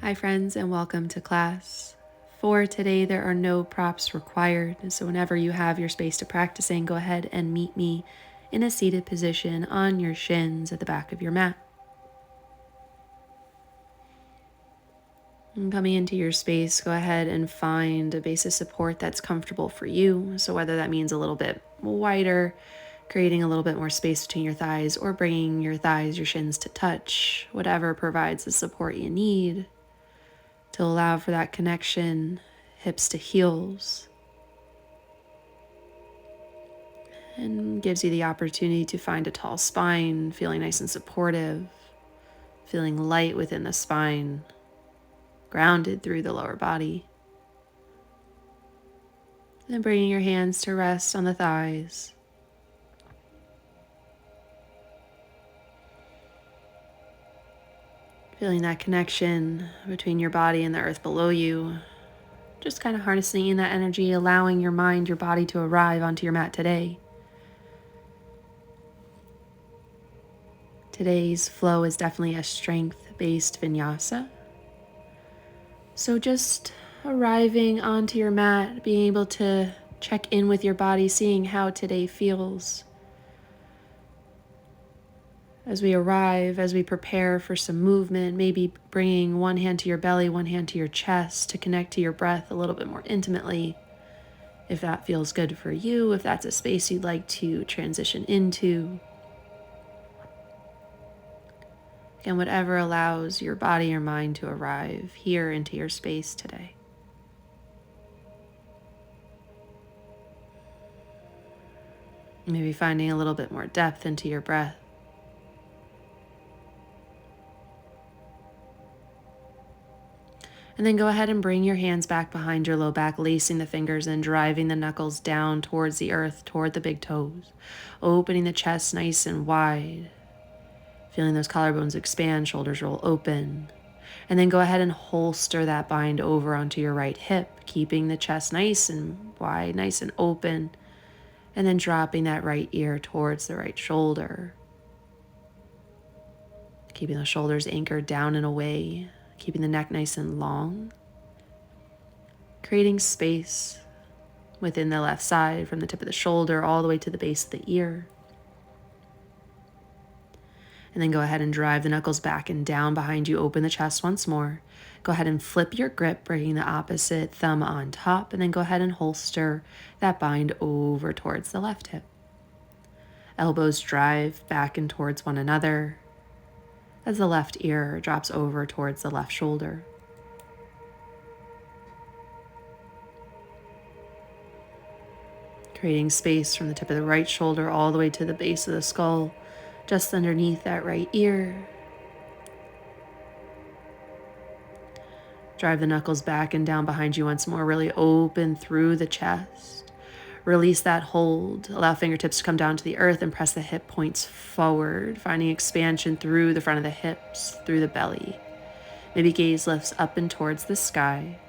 Hi friends, and welcome to class. For today, there are no props required, so whenever you have your space to practice in, go ahead and meet me in a seated position on your shins at the back of your mat. And coming into your space, go ahead and find a base of support that's comfortable for you. So whether that means a little bit wider, creating a little bit more space between your thighs, or bringing your thighs, your shins to touch, whatever provides the support you need to allow for that connection, hips to heels, and gives you the opportunity to find a tall spine, feeling nice and supportive, feeling light within the spine, grounded through the lower body. Then bringing your hands to rest on the thighs. Feeling that connection between your body and the earth below you. Just kind of harnessing that energy, allowing your mind, your body to arrive onto your mat today. Today's flow is definitely a strength-based vinyasa. So just arriving onto your mat, being able to check in with your body, seeing how today feels. As we arrive, as we prepare for some movement, maybe bringing one hand to your belly, one hand to your chest to connect to your breath a little bit more intimately. If that feels good for you, if that's a space you'd like to transition into. And whatever allows your body or mind to arrive here into your space today. Maybe finding a little bit more depth into your breath. And then go ahead and bring your hands back behind your low back, lacing the fingers and driving the knuckles down towards the earth, toward the big toes. Opening the chest nice and wide. Feeling those collarbones expand, shoulders roll open. And then go ahead and holster that bind over onto your right hip, keeping the chest nice and wide, nice and open. And then dropping that right ear towards the right shoulder. Keeping the shoulders anchored down and away. Keeping the neck nice and long. Creating space within the left side from the tip of the shoulder all the way to the base of the ear. And then go ahead and drive the knuckles back and down behind you. Open the chest once more. Go ahead and flip your grip, bringing the opposite thumb on top. And then go ahead and holster that bind over towards the left hip. Elbows drive back and towards one another as the left ear drops over towards the left shoulder. Creating space from the tip of the right shoulder all the way to the base of the skull, just underneath that right ear. Drive the knuckles back and down behind you once more. Really open through the chest. Release that hold. Allow fingertips to come down to the earth and press the hip points forward, finding expansion through the front of the hips, through the belly. Maybe gaze lifts up and towards the sky.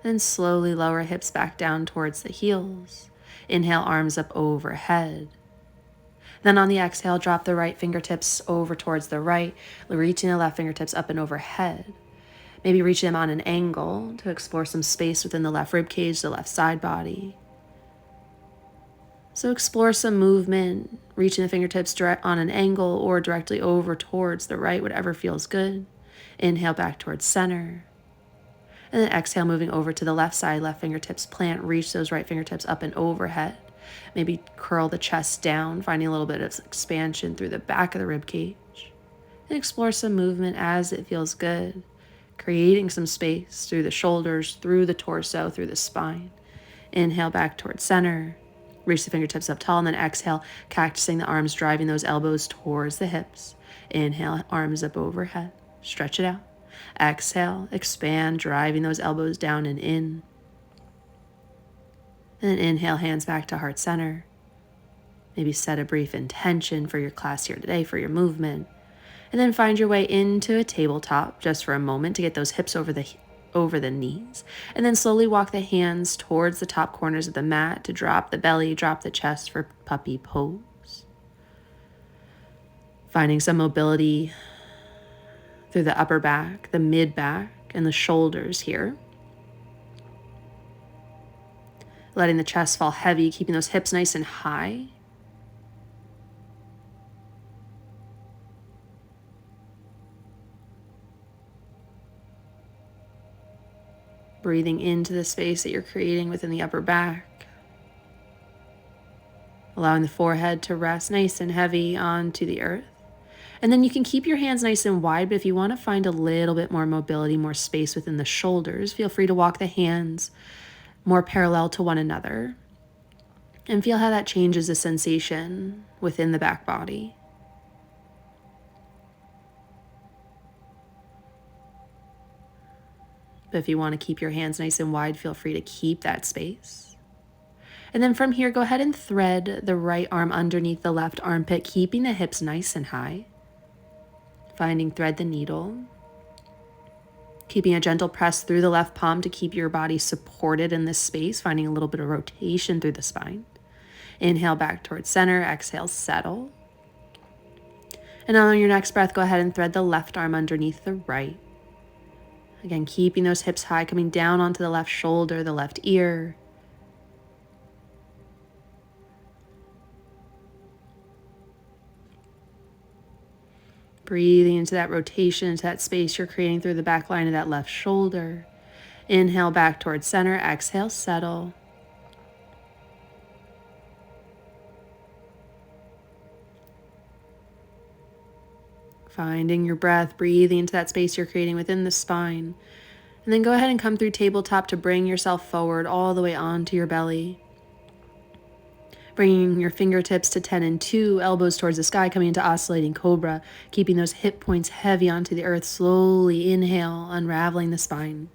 Then slowly lower hips back down towards the heels. Inhale, arms up overhead. Then on the exhale, drop the right fingertips over towards the right, reaching the left fingertips up and overhead. Maybe reach them on an angle to explore some space within the left rib cage, the left side body. So explore some movement, reaching the fingertips direct on an angle or directly over towards the right, whatever feels good. Inhale back towards center. And then exhale, moving over to the left side, left fingertips plant, reach those right fingertips up and overhead. Maybe curl the chest down, finding a little bit of expansion through the back of the rib cage. And explore some movement as it feels good. Creating some space through the shoulders, through the torso, through the spine. Inhale back towards center. Reach the fingertips up tall, and then exhale, cactusing the arms, driving those elbows towards the hips. Inhale, arms up overhead. Stretch it out. Exhale, expand, driving those elbows down and in. And then inhale, hands back to heart center. Maybe set a brief intention for your class here today, for your movement. And then find your way into a tabletop just for a moment to get those hips over the knees. And then slowly walk the hands towards the top corners of the mat to drop the belly, drop the chest for puppy pose. Finding some mobility through the upper back, the mid back, and the shoulders here. Letting the chest fall heavy, keeping those hips nice and high. Breathing into the space that you're creating within the upper back. Allowing the forehead to rest nice and heavy onto the earth. And then you can keep your hands nice and wide, but if you want to find a little bit more mobility, more space within the shoulders, feel free to walk the hands more parallel to one another. And feel how that changes the sensation within the back body. But if you want to keep your hands nice and wide, feel free to keep that space. And then from here, go ahead and thread the right arm underneath the left armpit, keeping the hips nice and high. Finding thread the needle. Keeping a gentle press through the left palm to keep your body supported in this space, finding a little bit of rotation through the spine. Inhale back towards center, exhale, settle. And on your next breath, go ahead and thread the left arm underneath the right. Again, keeping those hips high, coming down onto the left shoulder, the left ear. Breathing into that rotation, into that space you're creating through the back line of that left shoulder. Inhale back towards center, exhale, settle. Finding your breath, breathing into that space you're creating within the spine. And then go ahead and come through tabletop to bring yourself forward all the way onto your belly. Bringing your fingertips to 10 and 2, elbows towards the sky, coming into Oscillating Cobra, keeping those hip points heavy onto the earth. Slowly inhale, unraveling the spine.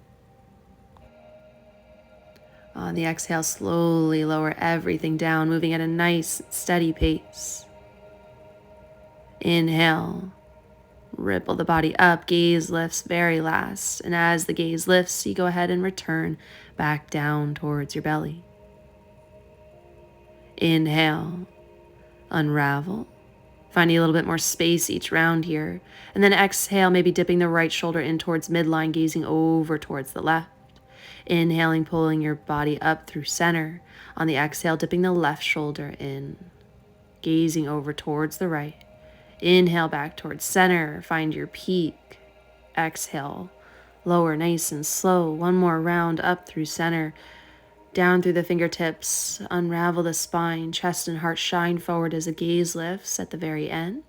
On the exhale, slowly lower everything down, moving at a nice, steady pace. Inhale, ripple the body up, gaze lifts very last. And as the gaze lifts, you go ahead and return back down towards your belly. Inhale, unravel, finding a little bit more space each round here. And then exhale, maybe dipping the right shoulder in towards midline, gazing over towards the left. Inhaling, pulling your body up through center. On the exhale, dipping the left shoulder in, gazing over towards the right. Inhale back towards center, find your peak. Exhale, lower nice and slow. One more round up through center. Down through the fingertips, unravel the spine, chest and heart shine forward as the gaze lifts at the very end.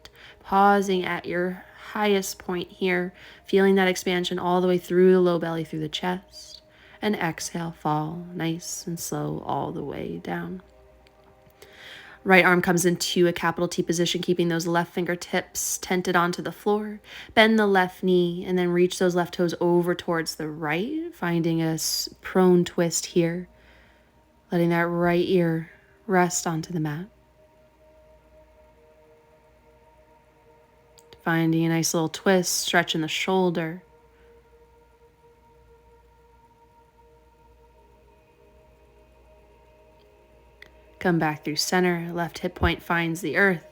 Pausing at your highest point here, feeling that expansion all the way through the low belly, through the chest. And exhale, fall nice and slow all the way down. Right arm comes into a capital T position, keeping those left fingertips tented onto the floor. Bend the left knee and then reach those left toes over towards the right, finding a prone twist here. Letting that right ear rest onto the mat. Finding a nice little twist, stretch in the shoulder. Come back through center, left hip point finds the earth.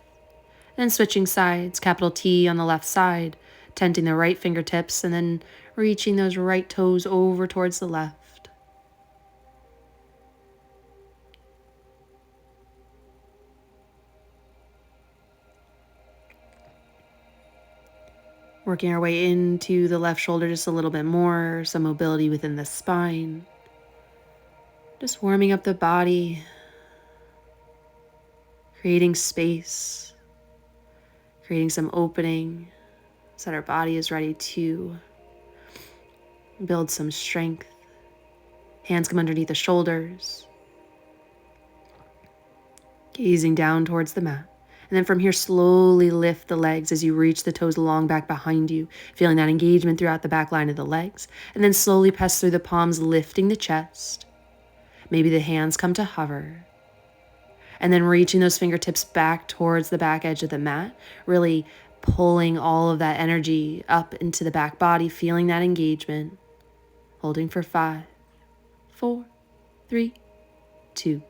Then switching sides, capital T on the left side, tenting the right fingertips and then reaching those right toes over towards the left. Working our way into the left shoulder just a little bit more, some mobility within the spine. Just warming up the body, creating space, creating some opening so that our body is ready to build some strength. Hands come underneath the shoulders, gazing down towards the mat. And then from here, slowly lift the legs as you reach the toes long back behind you, feeling that engagement throughout the back line of the legs. And then slowly press through the palms, lifting the chest. Maybe the hands come to hover. And then reaching those fingertips back towards the back edge of the mat, really pulling all of that energy up into the back body, feeling that engagement. Holding for 5, 4, 3, 2,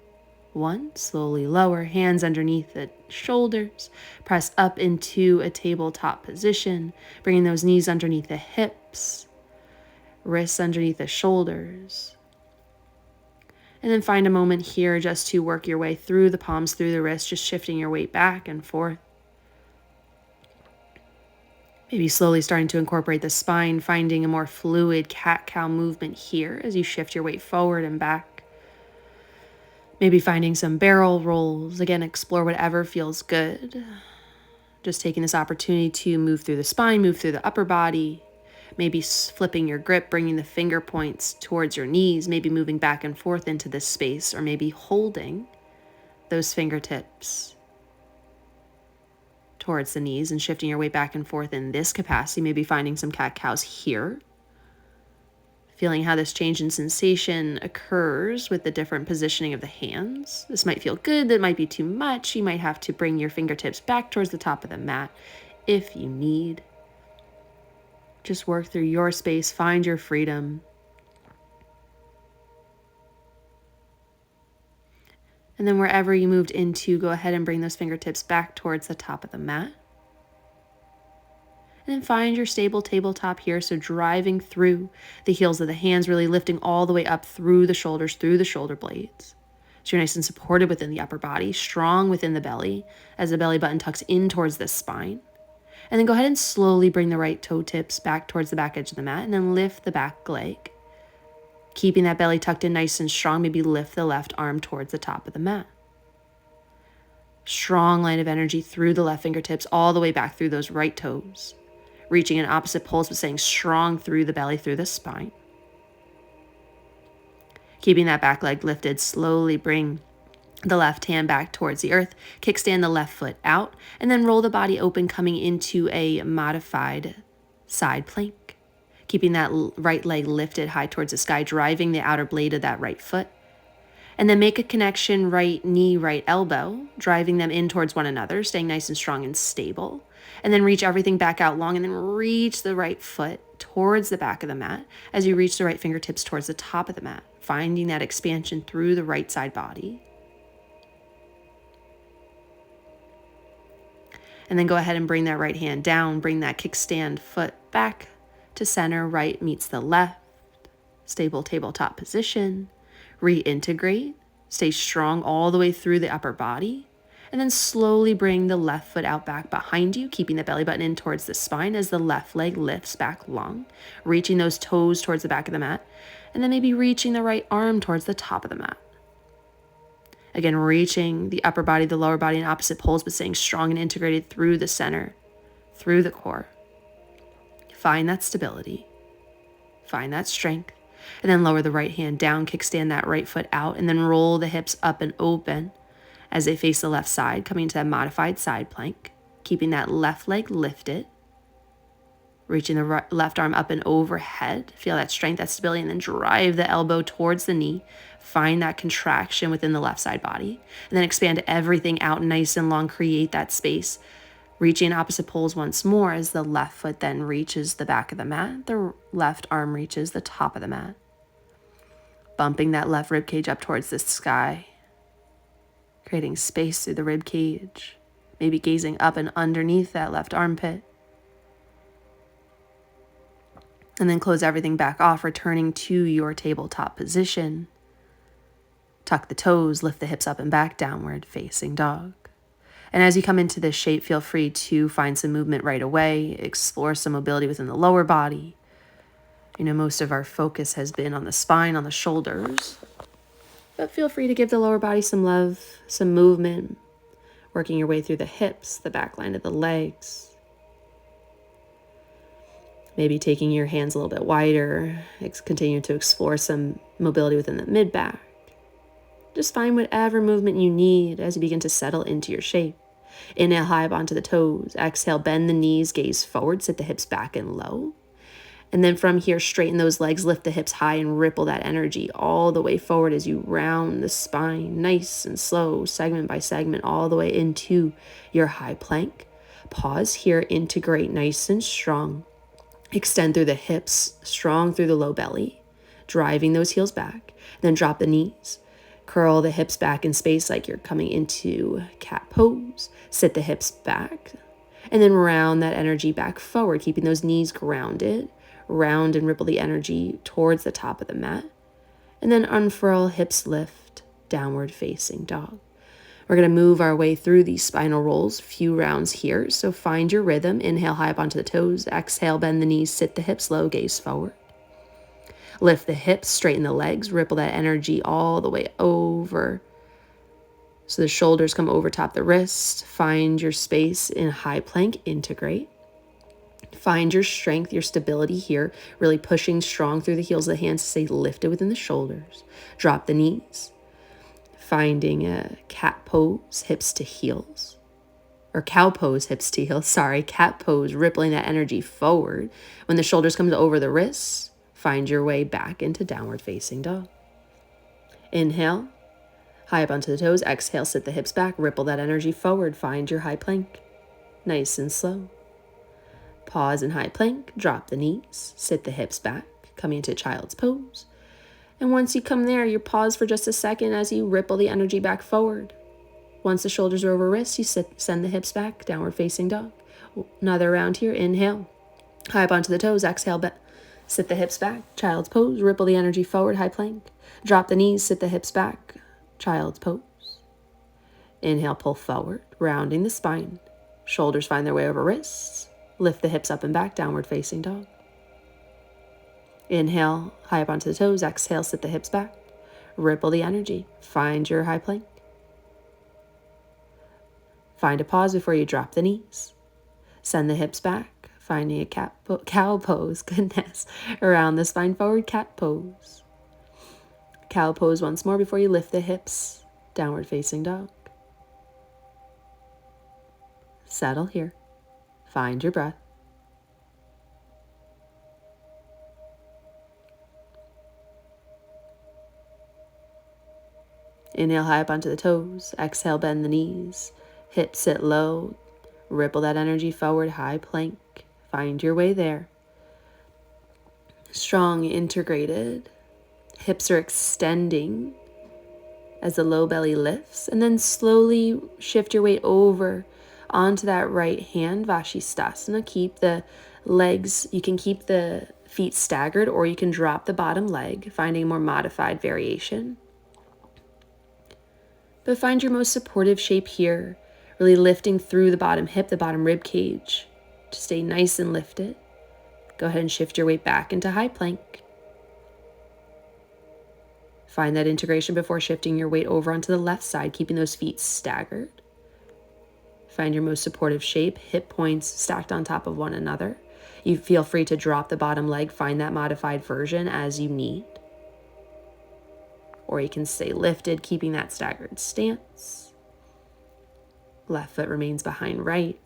1. Slowly lower, hands underneath the shoulders. Press up into a tabletop position, bringing those knees underneath the hips, wrists underneath the shoulders. And then find a moment here just to work your way through the palms, through the wrists, just shifting your weight back and forth. Maybe slowly starting to incorporate the spine, finding a more fluid cat-cow movement here as you shift your weight forward and back. Maybe finding some barrel rolls. Again, explore whatever feels good. Just taking this opportunity to move through the spine, move through the upper body. Maybe flipping your grip, bringing the finger points towards your knees, maybe moving back and forth into this space, or maybe holding those fingertips towards the knees and shifting your weight back and forth in this capacity, maybe finding some cat-cows here. Feeling how this change in sensation occurs with the different positioning of the hands. This might feel good, that might be too much. You might have to bring your fingertips back towards the top of the mat if you need. Just work through your space, find your freedom. And then wherever you moved into, go ahead and bring those fingertips back towards the top of the mat. And then find your stable tabletop here. So driving through the heels of the hands, really lifting all the way up through the shoulders, through the shoulder blades. So you're nice and supported within the upper body, strong within the belly as the belly button tucks in towards the spine. And then go ahead and slowly bring the right toe tips back towards the back edge of the mat and then lift the back leg. Keeping that belly tucked in nice and strong, maybe lift the left arm towards the top of the mat. Strong line of energy through the left fingertips, all the way back through those right toes. Reaching in opposite poles, but staying strong through the belly, through the spine. Keeping that back leg lifted, slowly bring the left hand back towards the earth. Kickstand the left foot out, and then roll the body open, coming into a modified side plank. Keeping that right leg lifted high towards the sky, driving the outer blade of that right foot. And then make a connection, right knee, right elbow, driving them in towards one another, staying nice and strong and stable. And then reach everything back out long, and then reach the right foot towards the back of the mat as you reach the right fingertips towards the top of the mat, finding that expansion through the right side body. And then go ahead and bring that right hand down, bring that kickstand foot back to center, right meets the left, stable tabletop position, reintegrate, stay strong all the way through the upper body, and then slowly bring the left foot out back behind you, keeping the belly button in towards the spine as the left leg lifts back long, reaching those toes towards the back of the mat, and then maybe reaching the right arm towards the top of the mat. Again, reaching the upper body, the lower body in opposite poles, but staying strong and integrated through the center, through the core. Find that stability, find that strength, and then lower the right hand down, kickstand that right foot out, and then roll the hips up and open as they face the left side, coming to that modified side plank, keeping that left leg lifted, reaching the left arm up and overhead. Feel that strength, that stability, and then drive the elbow towards the knee. Find that contraction within the left side body, and then expand everything out nice and long, create that space. Reaching opposite poles once more as the left foot then reaches the back of the mat. The left arm reaches the top of the mat. Bumping that left rib cage up towards the sky. Creating space through the rib cage. Maybe gazing up and underneath that left armpit. And then close everything back off, returning to your tabletop position. Tuck the toes, lift the hips up and back, downward facing dog. And as you come into this shape, feel free to find some movement right away, explore some mobility within the lower body. Most of our focus has been on the spine, on the shoulders, but feel free to give the lower body some love, some movement, working your way through the hips, the back line of the legs. Maybe taking your hands a little bit wider, continue to explore some mobility within the mid-back. Just find whatever movement you need as you begin to settle into your shape. Inhale high up onto the toes. Exhale, bend the knees, gaze forward, sit the hips back and low. And then from here, straighten those legs, lift the hips high and ripple that energy all the way forward as you round the spine, nice and slow, segment by segment, all the way into your high plank. Pause here, integrate nice and strong. Extend through the hips, strong through the low belly, driving those heels back. Then drop the knees. Curl the hips back in space like you're coming into cat pose. Sit the hips back. And then round that energy back forward, keeping those knees grounded. Round and ripple the energy towards the top of the mat. And then unfurl, hips lift, downward facing dog. We're going to move our way through these spinal rolls, a few rounds here. So find your rhythm. Inhale, high up onto the toes. Exhale, bend the knees, sit the hips low, gaze forward. Lift the hips, straighten the legs, ripple that energy all the way over. So the shoulders come over top the wrist. Find your space in high plank, integrate. Find your strength, your stability here, really pushing strong through the heels of the hands to stay lifted within the shoulders. Drop the knees. Finding a cat pose, hips to heels. Or cow pose, hips to heels. Sorry, cat pose, rippling that energy forward. When the shoulders come over the wrists, find your way back into downward facing dog. Inhale, high up onto the toes. Exhale, sit the hips back, ripple that energy forward. Find your high plank, nice and slow. Pause in high plank, drop the knees, sit the hips back, coming into child's pose. And once you come there, you pause for just a second as you ripple the energy back forward. Once the shoulders are over wrists, you send the hips back, downward facing dog. Another round here, inhale, high up onto the toes. Exhale, sit the hips back, child's pose, ripple the energy forward, high plank. Drop the knees, sit the hips back, child's pose. Inhale, pull forward, rounding the spine. Shoulders find their way over wrists. Lift the hips up and back, downward facing dog. Inhale, high up onto the toes. Exhale, sit the hips back. Ripple the energy. Find your high plank. Find a pause before you drop the knees. Send the hips back, finding a cow pose, goodness, around the spine forward, cat pose. Cow pose once more before you lift the hips, downward facing dog. Settle here. Find your breath. Inhale, high up onto the toes. Exhale, bend the knees. Hips sit low. Ripple that energy forward, high plank. Find your way there. Strong, integrated. Hips are extending as the low belly lifts. And then slowly shift your weight over onto that right hand, Vashisthasana. Keep the legs, you can keep the feet staggered or you can drop the bottom leg, finding a more modified variation. But find your most supportive shape here, really lifting through the bottom hip, the bottom rib cage to stay nice and lifted. Go ahead and shift your weight back into high plank. Find that integration before shifting your weight over onto the left side, keeping those feet staggered. Find your most supportive shape, hip points stacked on top of one another. You feel free to drop the bottom leg, find that modified version as you need. Or you can stay lifted, keeping that staggered stance. Left foot remains behind right.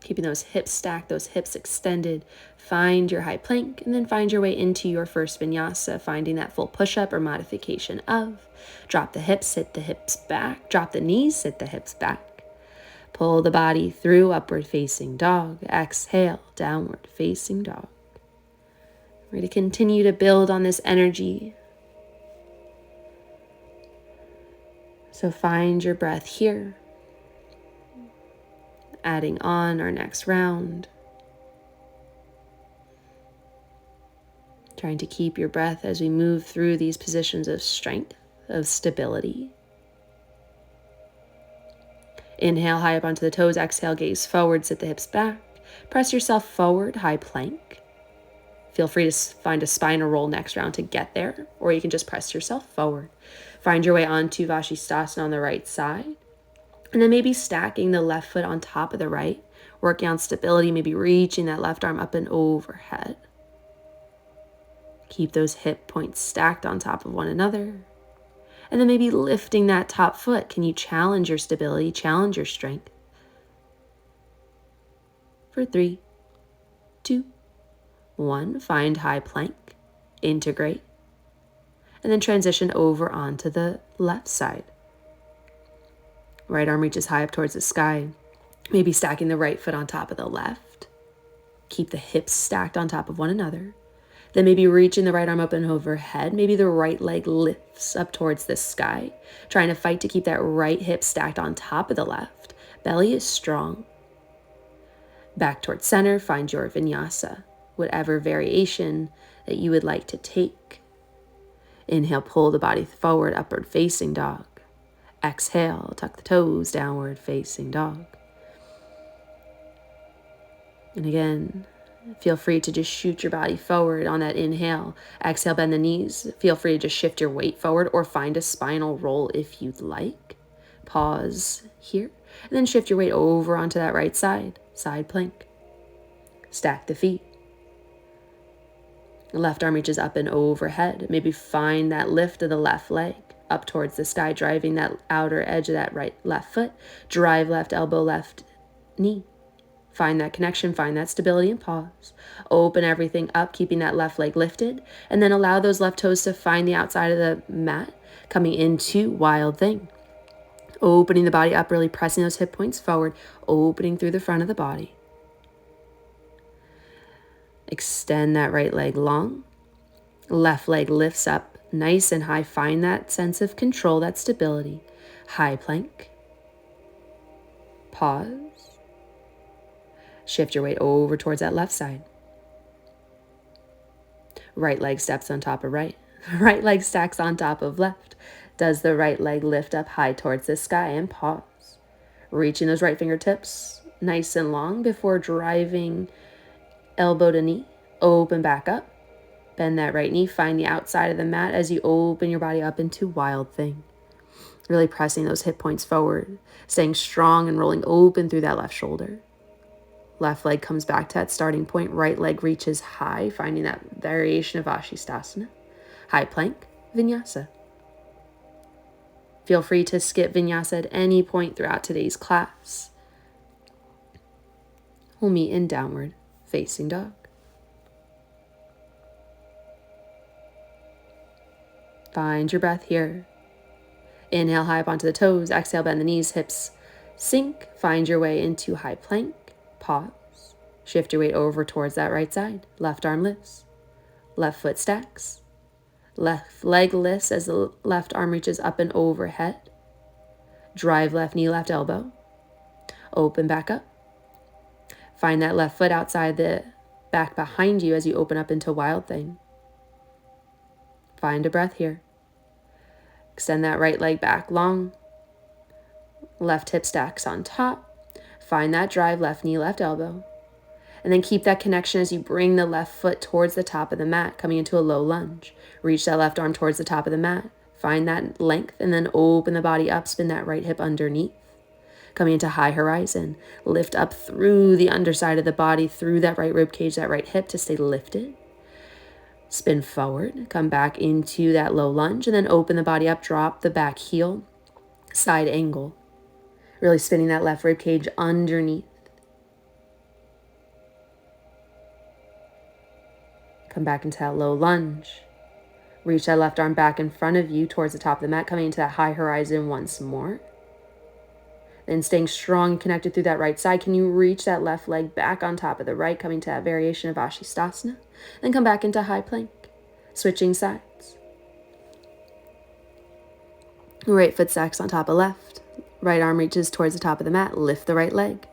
Keeping those hips stacked, those hips extended. Find your high plank and then find your way into your first vinyasa, finding that full push-up or modification of. Drop the hips, sit the hips back. Drop the knees, sit the hips back. Pull the body through, upward facing dog. Exhale, downward facing dog. We're going to continue to build on this energy. So find your breath here. Adding on our next round. Trying to keep your breath as we move through these positions of strength, of stability. Inhale, high up onto the toes. Exhale, gaze forward, sit the hips back. Press yourself forward, high plank. Feel free to find a spinal roll next round to get there, or you can just press yourself forward. Find your way onto Vashisthasana on the right side. And then maybe stacking the left foot on top of the right, working on stability, maybe reaching that left arm up and overhead. Keep those hip points stacked on top of one another. And then maybe lifting that top foot. Can you challenge your stability, challenge your strength? For 3, 2, 1, find high plank, integrate, and then transition over onto the left side. Right arm reaches high up towards the sky, maybe stacking the right foot on top of the left. Keep the hips stacked on top of one another. Then maybe reaching the right arm up and overhead. Maybe the right leg lifts up towards the sky, trying to fight to keep that right hip stacked on top of the left. Belly is strong. Back towards center, find your vinyasa, whatever variation that you would like to take. Inhale, pull the body forward, upward facing dog. Exhale, tuck the toes, downward facing dog. And again, feel free to just shoot your body forward on that inhale. Exhale, bend the knees. Feel free to just shift your weight forward or find a spinal roll if you'd like. Pause here, and then shift your weight over onto that right side. Side plank. Stack the feet. The left arm reaches up and overhead. Maybe find that lift of the left leg up towards the sky, driving that outer edge of that left foot. Drive left elbow, left knee. Find that connection, find that stability, and pause. Open everything up, keeping that left leg lifted, and then allow those left toes to find the outside of the mat, coming into wild thing. Opening the body up, really pressing those hip points forward, opening through the front of the body. Extend that right leg long. Left leg lifts up nice and high. Find that sense of control, that stability. High plank. Pause. Shift your weight over towards that left side. Right leg steps on top of right. Right leg stacks on top of left. Does the right leg lift up high towards the sky and pause. Reaching those right fingertips nice and long before driving elbow to knee. Open back up. Bend that right knee. Find the outside of the mat as you open your body up into wild thing. Really pressing those hip points forward. Staying strong and rolling open through that left shoulder. Left leg comes back to that starting point. Right leg reaches high, finding that variation of Oscillating. High plank, Vinyasa. Feel free to skip Vinyasa at any point throughout today's class. We'll meet in downward facing dog. Find your breath here. Inhale high up onto the toes. Exhale, bend the knees, hips sink. Find your way into high plank. Pause. Shift your weight over towards that right side. Left arm lifts. Left foot stacks. Left leg lifts as the left arm reaches up and overhead. Drive left knee, left elbow. Open back up. Find that left foot outside the back behind you as you open up into wild thing. Find a breath here. Extend that right leg back long. Left hip stacks on top. Find that drive, left knee, left elbow. And then keep that connection as you bring the left foot towards the top of the mat, coming into a low lunge. Reach that left arm towards the top of the mat. Find that length and then open the body up. Spin that right hip underneath. Coming into high horizon. Lift up through the underside of the body, through that right rib cage, that right hip to stay lifted. Spin forward. Come back into that low lunge and then open the body up. Drop the back heel. Side angle. Really spinning that left rib cage underneath. Come back into that low lunge. Reach that left arm back in front of you towards the top of the mat, coming into that high horizon once more. Then staying strong and connected through that right side. Can you reach that left leg back on top of the right, coming to that variation of Oscillating? Then come back into high plank. Switching sides. Right foot stacks on top of left. Right arm reaches towards the top of the mat. Lift the right leg.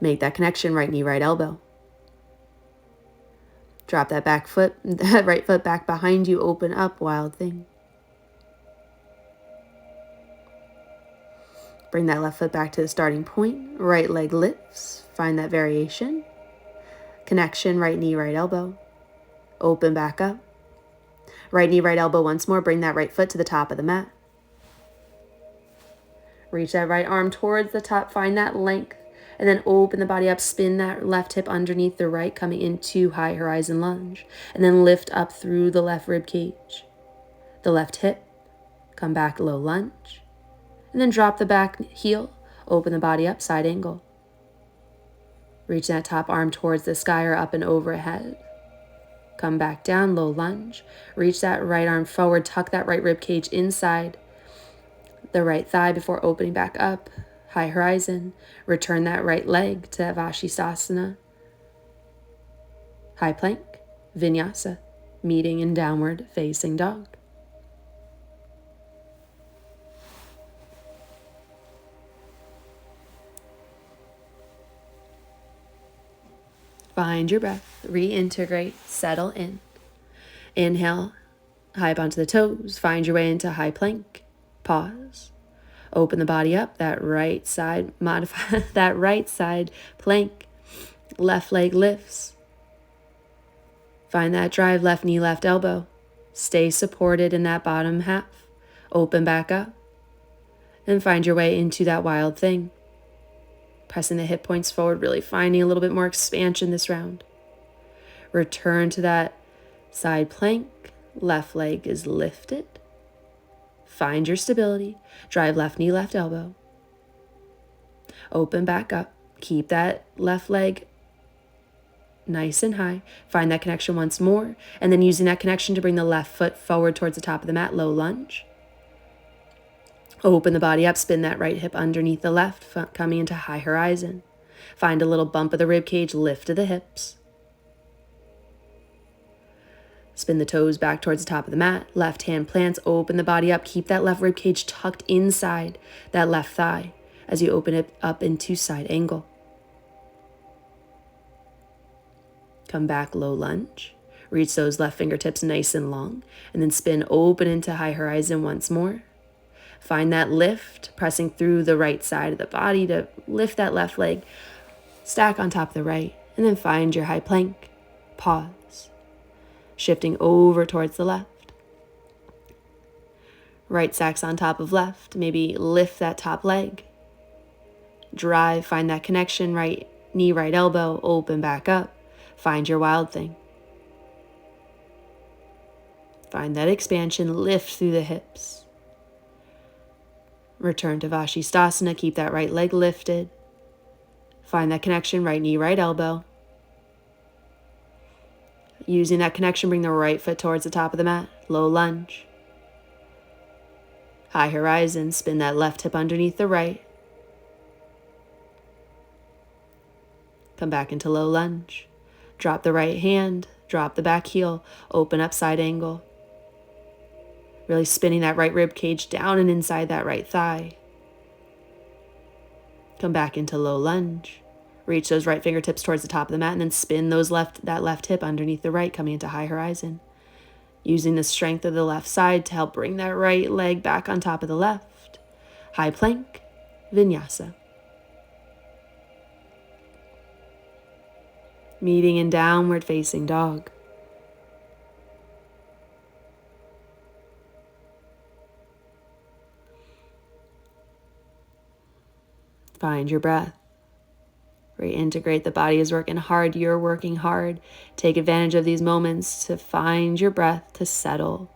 Make that connection, right knee, right elbow. Drop that back foot, that right foot back behind you. Open up, wild thing. Bring that left foot back to the starting point. Right leg lifts. Find that variation. Connection, right knee, right elbow. Open back up. Right knee, right elbow once more. Bring that right foot to the top of the mat. Reach that right arm towards the top. Find that length. And then open the body up. Spin that left hip underneath the right, coming into high horizon lunge. And then lift up through the left rib cage. The left hip. Come back, low lunge. And then drop the back heel. Open the body up, side angle. Reach that top arm towards the sky or up and overhead. Come back down, low lunge. Reach that right arm forward. Tuck that right rib cage inside the right thigh before opening back up. High horizon. Return that right leg to Oscillating. High plank. Vinyasa, meeting in downward facing dog. Find your breath, reintegrate, settle in. Inhale, high up onto the toes, find your way into high plank. Pause. Open the body up, that right side, modify that right side plank. Left leg lifts. Find that drive, left knee, left elbow. Stay supported in that bottom half. Open back up. And find your way into that wild thing. Pressing the hip points forward, really finding a little bit more expansion this round. Return to that side plank. Left leg is lifted. Find your stability. Drive left knee, left elbow. Open back up. Keep that left leg nice and high. Find that connection once more. And then using that connection to bring the left foot forward towards the top of the mat, low lunge. Open the body up, spin that right hip underneath the left, coming into high horizon. Find a little bump of the rib cage, lift of the hips. Spin the toes back towards the top of the mat. Left hand plants, open the body up. Keep that left rib cage tucked inside that left thigh as you open it up into side angle. Come back, low lunge. Reach those left fingertips nice and long. And then spin open into high horizon once more. Find that lift, pressing through the right side of the body to lift that left leg. Stack on top of the right. And then find your high plank. Pause. Shifting over towards the left. Right stacks on top of left. Maybe lift that top leg. Drive, find that connection. Right knee, right elbow. Open back up. Find your wild thing. Find that expansion. Lift through the hips. Return to Vashisthasana. Keep that right leg lifted. Find that connection. Right knee, right elbow. Using that connection, bring the right foot towards the top of the mat. Low lunge. High horizon. Spin that left hip underneath the right. Come back into low lunge. Drop the right hand. Drop the back heel. Open up side angle. Really spinning that right rib cage down and inside that right thigh. Come back into low lunge. Reach those right fingertips towards the top of the mat and then spin that left hip underneath the right, coming into high horizon. Using the strength of the left side to help bring that right leg back on top of the left. High plank, Vinyasa. Meeting in downward facing dog. Find your breath. Reintegrate. The body is working hard. You're working hard. Take advantage of these moments to find your breath, to settle.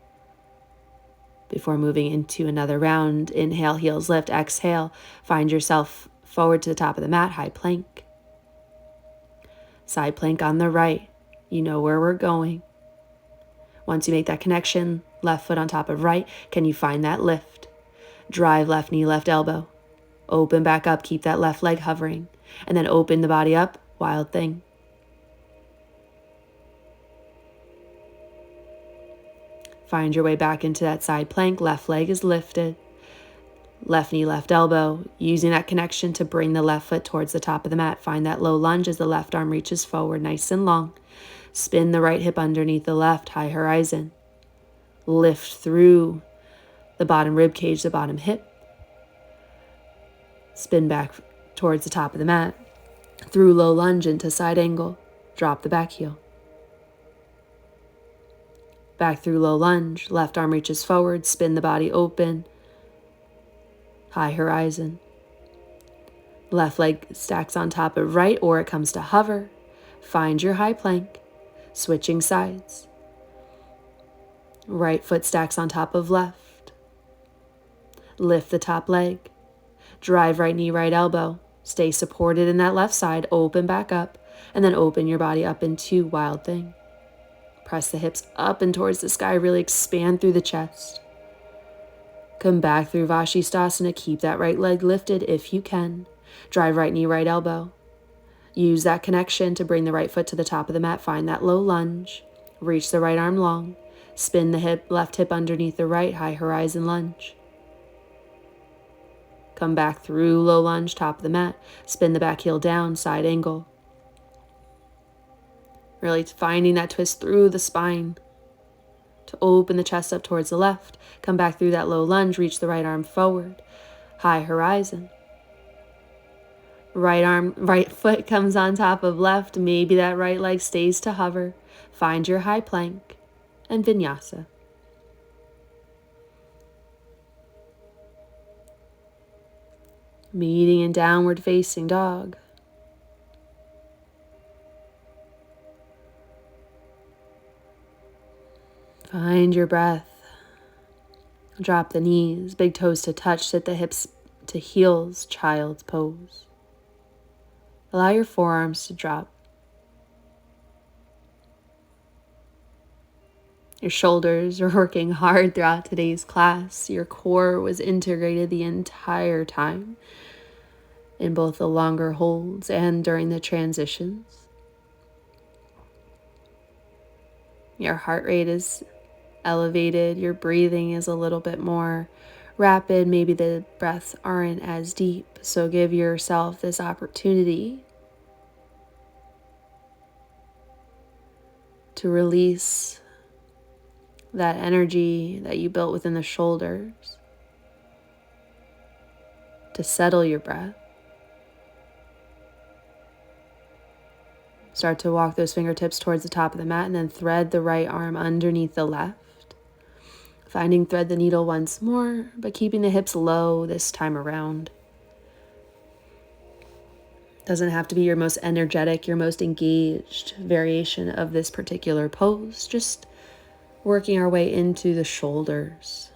Before moving into another round, inhale, heels lift. Exhale, find yourself forward to the top of the mat, high plank. Side plank on the right. You know where we're going. Once you make that connection, left foot on top of right, can you find that lift? Drive left knee, left elbow. Open back up, keep that left leg hovering. And then open the body up, wild thing. Find your way back into that side plank, left leg is lifted. Left knee, left elbow, using that connection to bring the left foot towards the top of the mat. Find that low lunge as the left arm reaches forward, nice and long. Spin the right hip underneath the left, high horizon. Lift through the bottom rib cage, the bottom hip. Spin back towards the top of the mat. Through low lunge into side angle. Drop the back heel. Back through low lunge. Left arm reaches forward. Spin the body open. High horizon. Left leg stacks on top of right, or it comes to hover. Find your high plank. Switching sides. Right foot stacks on top of left. Lift the top leg. Drive right knee, right elbow. Stay supported in that left side. Open back up. And then open your body up into wild thing. Press the hips up and towards the sky. Really expand through the chest. Come back through Vashisthasana. Keep that right leg lifted if you can. Drive right knee, right elbow. Use that connection to bring the right foot to the top of the mat. Find that low lunge. Reach the right arm long. Spin the left hip underneath the right, high horizon lunge. Come back through low lunge, top of the mat. Spin the back heel down, side angle. Really finding that twist through the spine to open the chest up towards the left. Come back through that low lunge, reach the right arm forward, high horizon. Right foot comes on top of left. Maybe that right leg stays to hover. Find your high plank and Vinyasa. Meeting in downward facing dog. Find your breath. Drop the knees, big toes to touch, sit the hips to heels, child's pose. Allow your forearms to drop. Your shoulders are working hard throughout today's class. Your core was integrated the entire time in both the longer holds and during the transitions. Your heart rate is elevated. Your breathing is a little bit more rapid. Maybe the breaths aren't as deep. So give yourself this opportunity to release that energy that you built within the shoulders, to settle your breath. Start to walk those fingertips towards the top of the mat and then thread the right arm underneath the left. Finding thread the needle once more, but keeping the hips low this time around. Doesn't have to be your most energetic, your most engaged variation of this particular pose. Just working our way into the shoulders.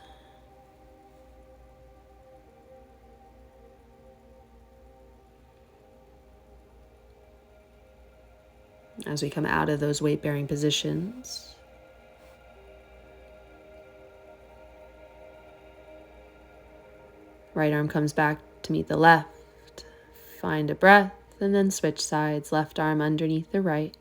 As we come out of those weight-bearing positions. Right arm comes back to meet the left. Find a breath and then switch sides. Left arm underneath the right.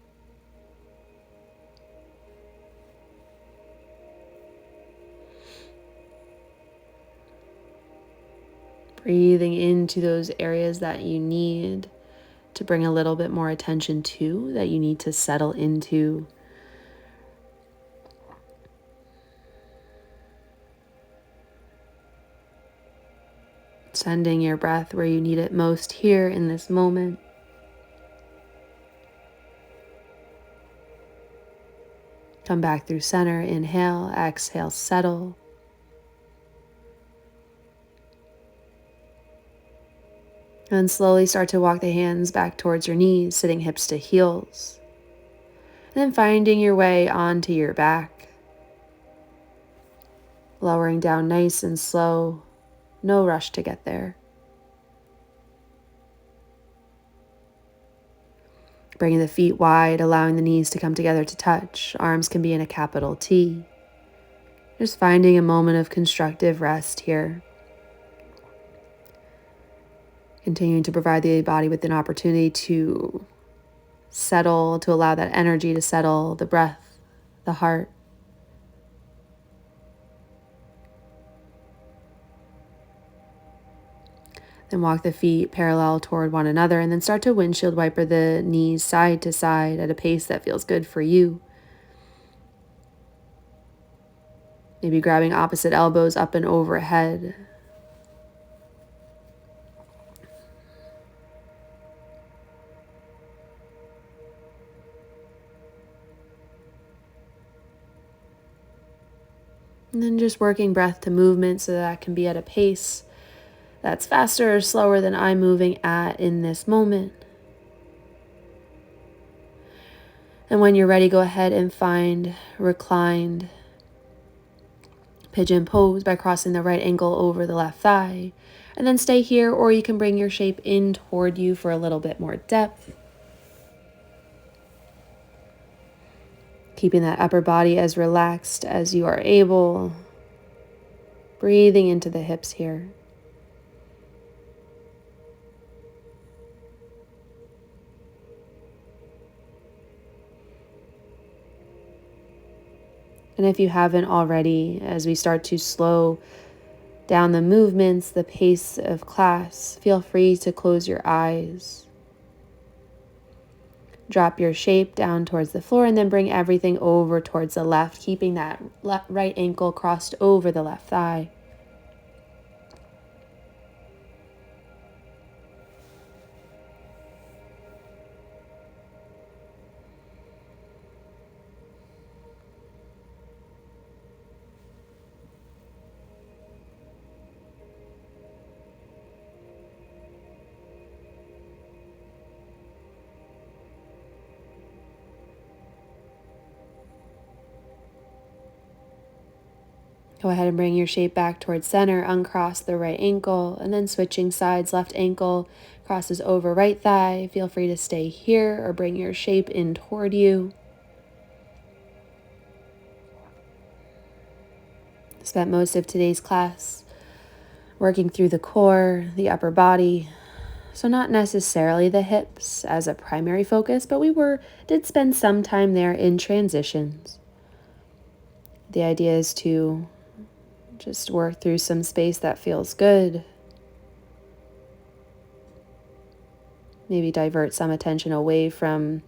Breathing into those areas that you need to bring a little bit more attention to, that you need to settle into. Sending your breath where you need it most here in this moment. Come back through center, inhale, exhale, settle. And slowly start to walk the hands back towards your knees, sitting hips to heels. And then finding your way onto your back. Lowering down nice and slow. No rush to get there. Bringing the feet wide, allowing the knees to come together to touch. Arms can be in a capital T. Just finding a moment of constructive rest here. Continuing to provide the body with an opportunity to settle, to allow that energy to settle, the breath, the heart. Then walk the feet parallel toward one another and then start to windshield wiper the knees side to side at a pace that feels good for you. Maybe grabbing opposite elbows up and overhead. And then just working breath to movement so that can be at a pace that's faster or slower than I'm moving at in this moment. And when you're ready, go ahead and find reclined pigeon pose by crossing the right ankle over the left thigh. And then stay here, or you can bring your shape in toward you for a little bit more depth. Keeping that upper body as relaxed as you are able. Breathing into the hips here. And if you haven't already, as we start to slow down the movements, the pace of class, feel free to close your eyes. Drop your shape down towards the floor and then bring everything over towards the left, keeping that right ankle crossed over the left thigh. Go ahead and bring your shape back towards center, uncross the right ankle, and then switching sides, left ankle crosses over right thigh. Feel free to stay here or bring your shape in toward you. Spent most of today's class working through the core, the upper body, so not necessarily the hips as a primary focus, but we did spend some time there in transitions. The idea is to just work through some space that feels good. Maybe divert some attention away from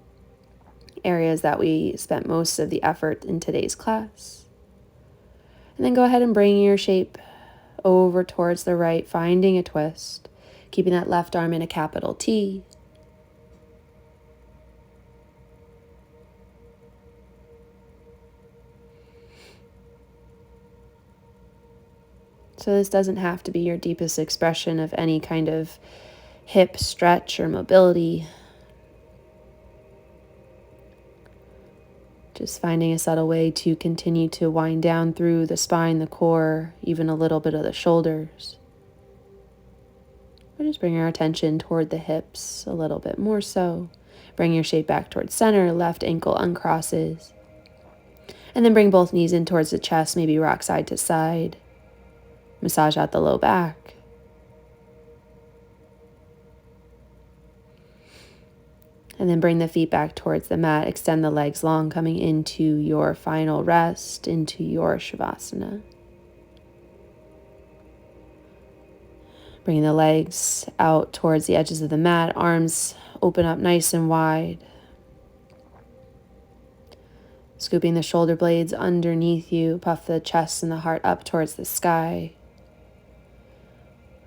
areas that we spent most of the effort in today's class. And then go ahead and bring your shape over towards the right, finding a twist, keeping that left arm in a capital T. So this doesn't have to be your deepest expression of any kind of hip stretch or mobility. Just finding a subtle way to continue to wind down through the spine, the core, even a little bit of the shoulders. Or just bring our attention toward the hips a little bit more so. Bring your shape back towards center, left ankle uncrosses. And then bring both knees in towards the chest, maybe rock side to side. Massage out the low back. And then bring the feet back towards the mat. Extend the legs long, coming into your final rest, into your Shavasana. Bring the legs out towards the edges of the mat. Arms open up nice and wide. Scooping the shoulder blades underneath you. Puff the chest and the heart up towards the sky.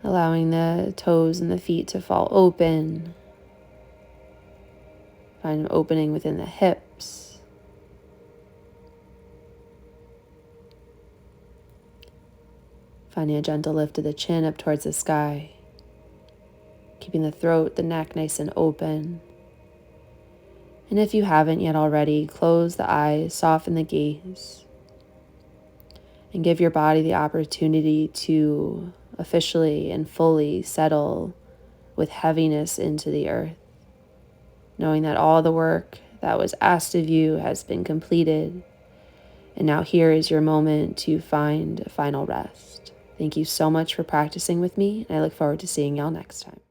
Allowing the toes and the feet to fall open. Find an opening within the hips. Finding a gentle lift of the chin up towards the sky. Keeping the throat, the neck nice and open. And if you haven't yet already, close the eyes, soften the gaze. And give your body the opportunity to officially and fully settle with heaviness into the earth, knowing that all the work that was asked of you has been completed, and now here is your moment to find a final rest. Thank you so much for practicing with me, and I look forward to seeing y'all next time.